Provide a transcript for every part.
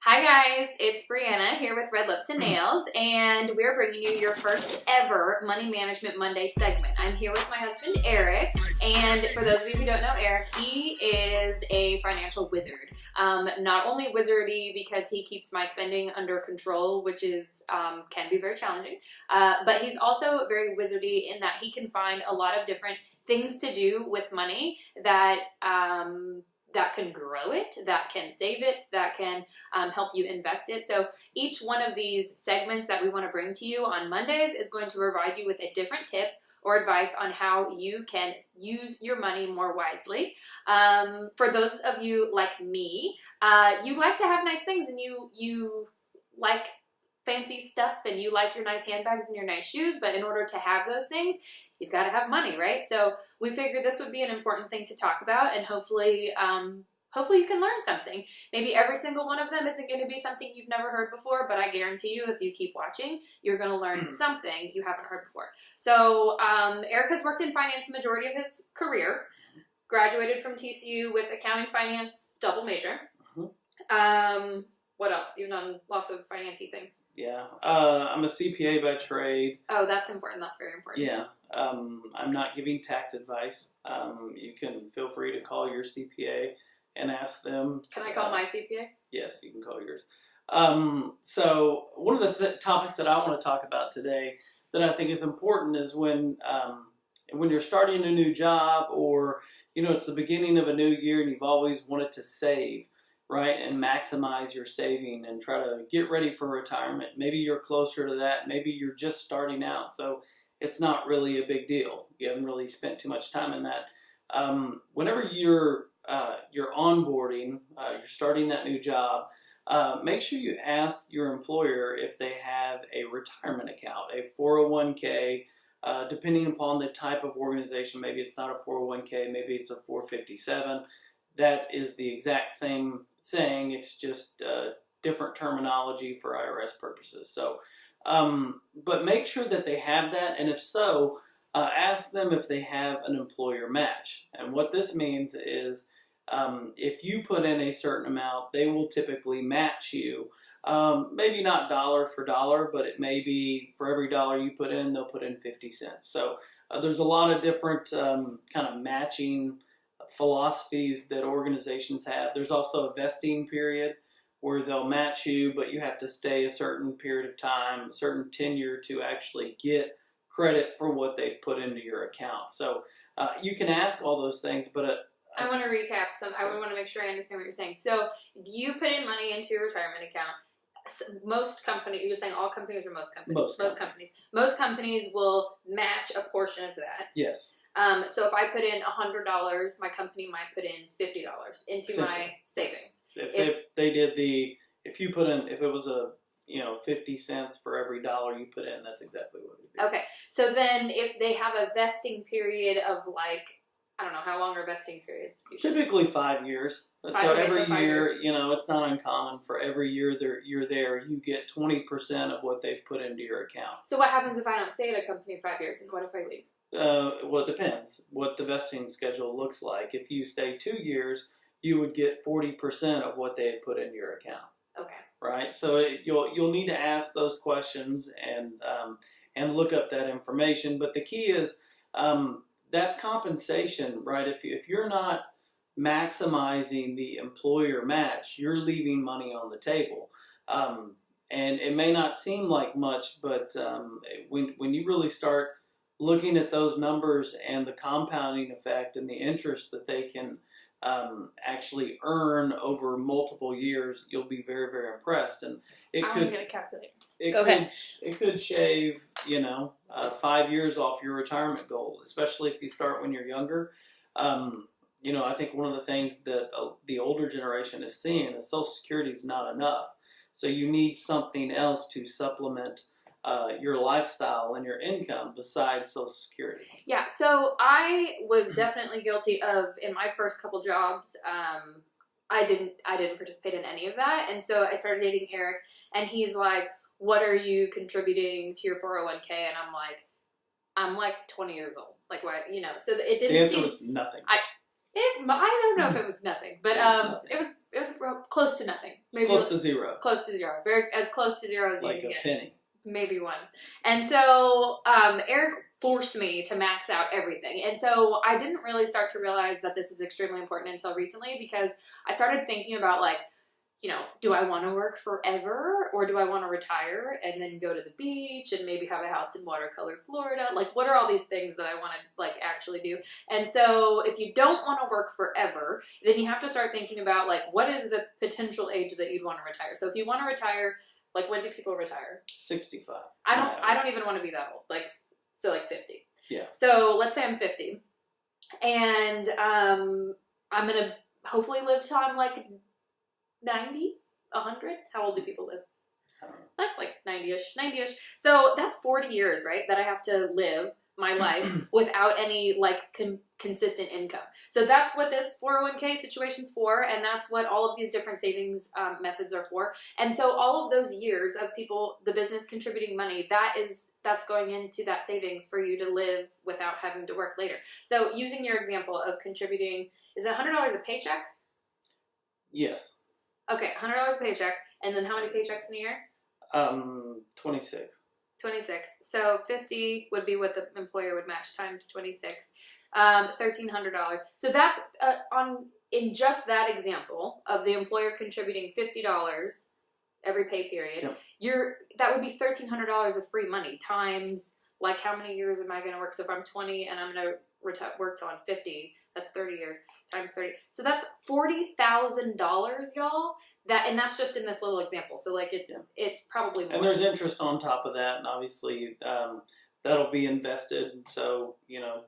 Hi guys, it's Brianna here with Red Lips and Nails, and we're bringing you your first ever Money Management Monday segment. I'm here with my husband Eric, and for those of you who don't know Eric, he is a financial wizard. Not only wizardy because he keeps my spending under control, which is can be very challenging, but he's also very wizardy in that he can find a lot of different things to do with money that that can grow it, that can save it, that can help you invest it. So each one of these segments that we want to bring to you on Mondays is going to provide you with a different tip or advice on how you can use your money more wisely. For those of you like me, you like to have nice things and you like fancy stuff and you like your nice handbags and your nice shoes, but in order to have those things, you've got to have money, right? So we figured this would be an important thing to talk about, and hopefully you can learn something. Maybe every single one of them isn't going to be something you've never heard before, but I guarantee you if you keep watching, you're going to learn something you haven't heard before. So Eric has worked in finance the majority of his career, graduated from TCU with accounting finance double major. What else? You've done lots of financy things. Yeah, I'm a CPA by trade. Oh, that's important. That's very important. Yeah, I'm not giving tax advice. You can feel free to call your CPA and ask them. Can I call my CPA? Yes, you can call yours. So one of the topics that I want to talk about today that I think is important is when you're starting a new job, or it's the beginning of a new year and you've always wanted to save, right, and maximize your saving and try to get ready for retirement. Maybe you're closer to that. Maybe you're just starting out, so it's not really a big deal. You haven't really spent too much time in that. Whenever you're onboarding, you're starting that new job, make sure you ask your employer if they have a retirement account, a 401k, depending upon the type of organization. Maybe it's not a 401k, maybe it's a 457. That is the exact same thing. It's just different terminology for IRS purposes. So, but make sure that they have that, and if so, ask them if they have an employer match. And what this means is if you put in a certain amount, they will typically match you. Maybe not dollar for dollar, but it may be for every dollar you put in, they'll put in 50 cents. So there's a lot of different kind of matching philosophies that organizations have. There's also a vesting period where they'll match you, but you have to stay a certain period of time, a certain tenure to actually get credit for what they've put into your account. So you can ask all those things, but I want to recap some. I want to make sure I understand what you're saying. So you put in money into your retirement account. Most companies, you're saying all companies or most companies? Most companies will match a portion of that. Yes. So if I put in $100, my company might put in $50 into my savings. If you put in, if it was a 50 cents for every dollar you put in, that's exactly what it would be. Okay. So then if they have a vesting period of I don't know, how long are vesting periods usually? Typically 5 years. So every year, it's not uncommon for every year you're there, you get 20% of what they've put into your account. So what happens if I don't stay at a company 5 years, and what if I leave? Well, it depends what the vesting schedule looks like. If you stay 2 years, you would get 40% of what they had put into your account. Okay. Right. So you'll need to ask those questions and look up that information. But the key is that's compensation, right? If you're not maximizing the employer match, you're leaving money on the table. And it may not seem like much, but when you really start looking at those numbers and the compounding effect and the interest that they can actually earn over multiple years, you'll be very, very impressed. And I'm going to calculate. Go ahead. It could shave, 5 years off your retirement goal, especially if you start when you're younger. I think one of the things that the older generation is seeing is Social Security is not enough. So you need something else to supplement your lifestyle and your income besides Social Security. Yeah, so I was definitely guilty of, in my first couple jobs, I didn't participate in any of that. And so I started dating Eric, and he's like, what are you contributing to your 401k? And I'm like 20 years old. Like, what, so it didn't seem... The answer was nothing. I don't know if it was nothing, but it It was close to nothing. Maybe close to zero. Close to zero. Very as close to zero as you can get. Like a penny. Maybe one. And so Eric forced me to max out everything. And so I didn't really start to realize that this is extremely important until recently, because I started thinking about, like, you know, do I want to work forever, or do I want to retire and then go to the beach and maybe have a house in watercolor Florida? Like, what are all these things that I want to, like, actually do? And so if you don't want to work forever, then you have to start thinking about, like, what is the potential age that you'd want to retire? So if you want to retire, like, when do people retire? 65. I don't even want to be that old. Like, so like 50. Yeah. So let's say I'm 50, and I'm gonna hopefully live till I'm like 90, 100. How old do people live? I don't know. That's like 90-ish. So that's 40 years, right? That I have to live my life without any, like, consistent income. So that's what this 401k situation's for, and that's what all of these different savings methods are for. And so all of those years of people, the business contributing money, that's going into that savings for you to live without having to work later. So using your example of contributing, is it $100 a paycheck? Yes. Okay, $100 a paycheck, and then how many paychecks in a year? 26. 26. So 50 would be what the employer would match times 26. $1,300. So that's in just that example of the employer contributing $50 every pay period. Yep. That would be $1,300 of free money times, like, how many years am I going to work? So if I'm 20 and I'm going to work till I'm 50, that's 30 years times 30. So that's $40,000, y'all. And that's just in this little example. So, like, it's probably more. And there's interest on top of that, and obviously that'll be invested. So, you know,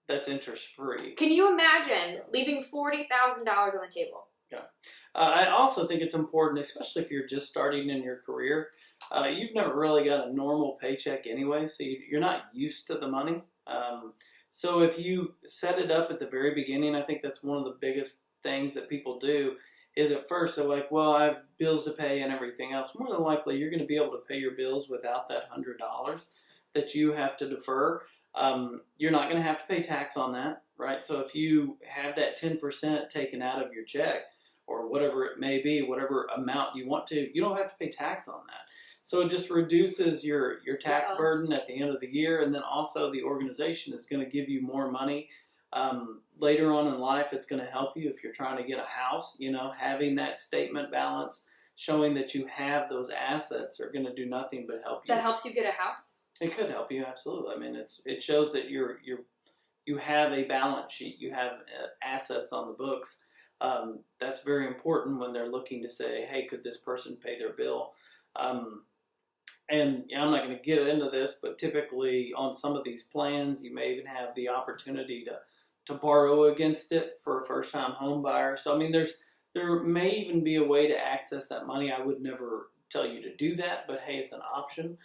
that's interest free. Can you imagine leaving $40,000 on the table? Yeah. I also think it's important, especially if you're just starting in your career. You've never really got a normal paycheck anyway, so you're not used to the money. So if you set it up at the very beginning, I think that's one of the biggest things that people do. Is at first they're like, well, I have bills to pay and everything else. More than likely, you're going to be able to pay your bills without that $100 that you have to defer. You're not going to have to pay tax on that, right? So if you have that 10% taken out of your check, or whatever it may be, whatever amount you want to, you don't have to pay tax on that. So it just reduces your tax burden at the end of the year, and then also the organization is going to give you more money. Later on in life, it's going to help you if you're trying to get a house. You know, having that statement balance, showing that you have those assets, are going to do nothing but help you. That helps you get a house? It could help you, absolutely. I mean, it shows that you have a balance sheet, you have assets on the books. That's very important when they're looking to say, hey, could this person pay their bill? And I'm not going to get into this, but typically on some of these plans, you may even have the opportunity to borrow against it for a first-time home buyer. So, I mean, there may even be a way to access that money. I would never tell you to do that, but hey, it's an option.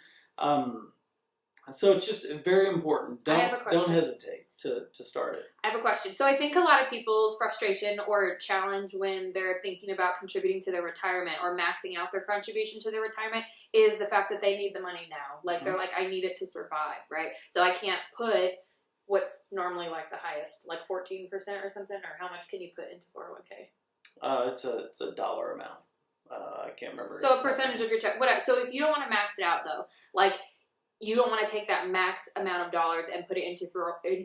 So it's just very important. Don't hesitate to start it. I have a question. So I think a lot of people's frustration or challenge when they're thinking about contributing to their retirement or maxing out their contribution to their retirement is the fact that they need the money now. Like, they're like, I need it to survive, right? So I can't put what's normally like the highest, like 14% or something, or how much can you put into 401k? It's a dollar amount. I can't remember. So a percentage of your check. Whatever. So if you don't want to max it out, though, like, you don't want to take that max amount of dollars and put it into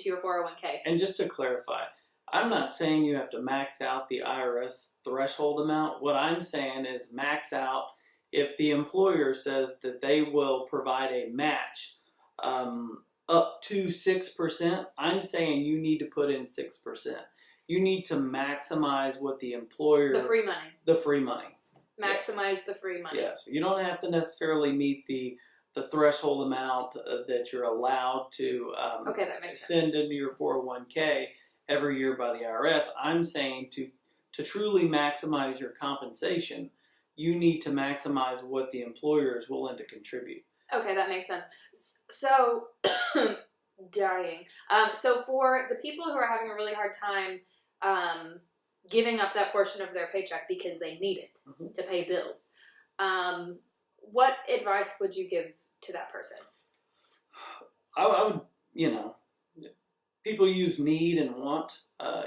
your 401k. And just to clarify, I'm not saying you have to max out the IRS threshold amount. What I'm saying is max out if the employer says that they will provide a match up to 6%. I'm saying you need to put in 6%. You need to maximize what the employer... The free money. The free money. Maximize the free money. Yes. You don't have to necessarily meet the threshold amount that you're allowed to that makes send sense. into your 401k every year by the IRS. I'm saying to truly maximize your compensation, you need to maximize what the employer is willing to contribute. Okay, that makes sense. So, dying. So for the people who are having a really hard time giving up that portion of their paycheck because they need it to pay bills, what advice would you give to that person? I would, people use need and want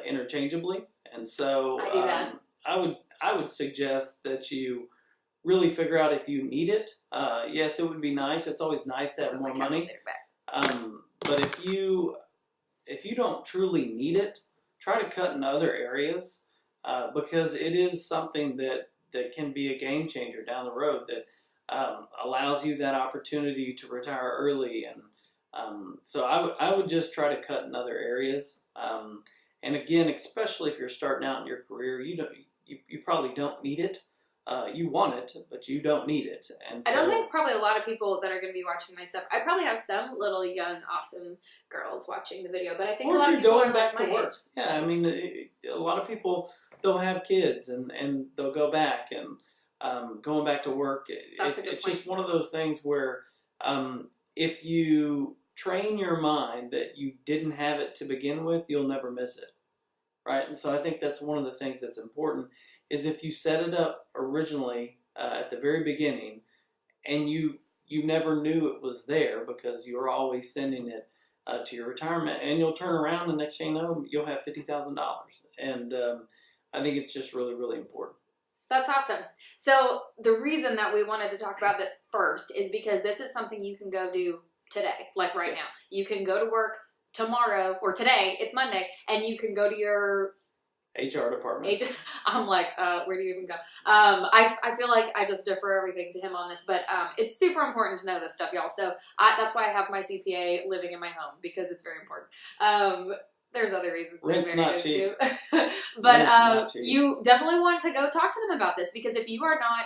interchangeably. And so I do that. I would suggest that you really figure out if you need it. Yes, it would be nice. It's always nice to have more money. But if you don't truly need it, try to cut in other areas because it is something that can be a game changer down the road that allows you that opportunity to retire early. And so I would just try to cut in other areas. And again, especially if you're starting out in your career, you probably don't need it. You want it, but you don't need it. And so, I don't think probably a lot of people that are going to be watching my stuff. I probably have some little young, awesome girls watching the video, but I think or a lot if of you're people going are back like to my work, age. yeah. I mean, a lot of people they'll have kids and they'll go back and going back to work. That's a good it's point. just one of those things where if you train your mind that you didn't have it to begin with, you'll never miss it, right? And so I think that's one of the things that's important is if you set it up originally at the very beginning and you never knew it was there because you were always sending it to your retirement, and you'll turn around and next thing you know you'll have $50,000. And I think it's just really, really important. That's awesome. So the reason that we wanted to talk about this first is because this is something you can go do today, like right now. You can go to work tomorrow or today, it's Monday, and you can go to your HR department. I'm like, where do you even go? I feel like I just defer everything to him on this, but it's super important to know this stuff, y'all. So that's why I have my CPA living in my home, because it's very important. There's other reasons. Rent's not cheap. But you definitely want to go talk to them about this, because if you are not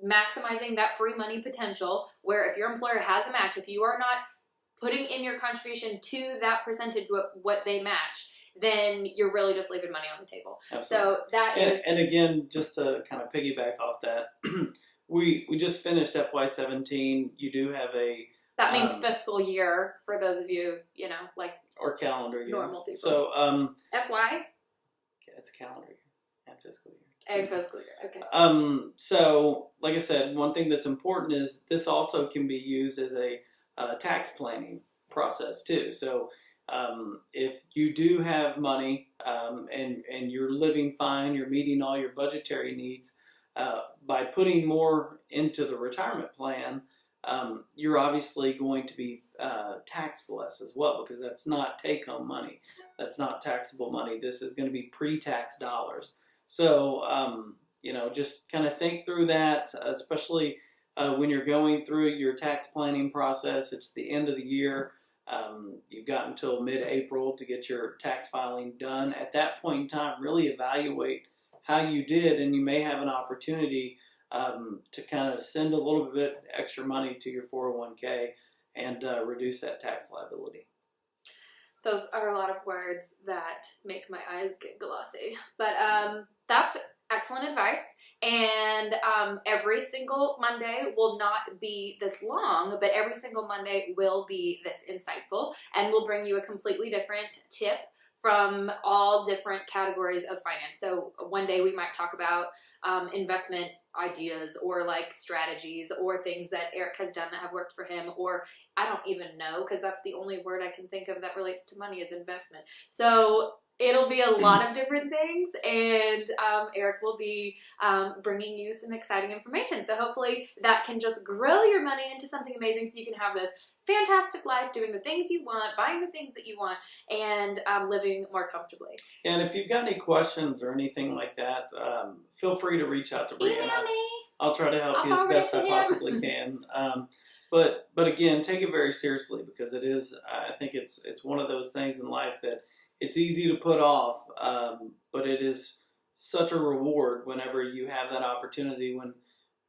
maximizing that free money potential, where if your employer has a match, if you are not putting in your contribution to that percentage what they match, then you're really just leaving money on the table. Absolutely. So that is... And again, just to kind of piggyback off that, we just finished FY17. You do have a... That means fiscal year for those of you, like... Or calendar year. Normal people. So... FY? It's calendar year and fiscal year. And fiscal year, okay. So, like I said, one thing that's important is this also can be used as a tax planning process too. So... if you do have money and you're living fine, you're meeting all your budgetary needs, by putting more into the retirement plan, you're obviously going to be taxed less as well, because that's not take-home money. That's not taxable money. This is going to be pre-tax dollars. So, just kind of think through that, especially when you're going through your tax planning process. It's the end of the year. You've got until mid-April to get your tax filing done. At that point in time, really evaluate how you did, and you may have an opportunity to kind of send a little bit extra money to your 401k and reduce that tax liability. Those are a lot of words that make my eyes get glossy. But that's excellent advice. And every single Monday will not be this long, but every single Monday will be this insightful, and we'll bring you a completely different tip from all different categories of finance. So one day we might talk about investment ideas, or like strategies, or things that Eric has done that have worked for him, or I don't even know, because that's the only word I can think of that relates to money is investment. So it'll be a lot of different things, and Eric will be bringing you some exciting information. So hopefully that can just grow your money into something amazing, so you can have this fantastic life, doing the things you want, buying the things that you want, and living more comfortably. And if you've got any questions or anything like that, feel free to reach out to Brianna. Email me. I'll try to help you as best I possibly can. But again, take it very seriously, because it is. I think it's one of those things in life that it's easy to put off, but it is such a reward whenever you have that opportunity. When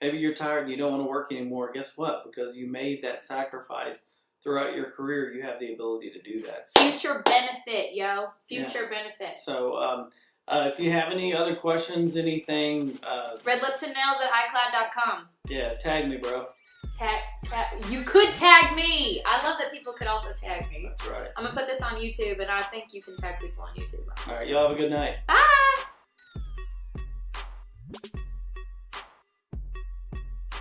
maybe you're tired and you don't want to work anymore, guess what? Because you made that sacrifice throughout your career, you have the ability to do that. So, future benefit, yo. Future benefit. So if you have any other questions, anything... redlipsandnails@icloud.com. Yeah, tag me, bro. You could tag me. I love that people could also tag me. That's right. I'm going to put this on YouTube, and I think you can tag people on YouTube. All right, y'all have a good night. Bye.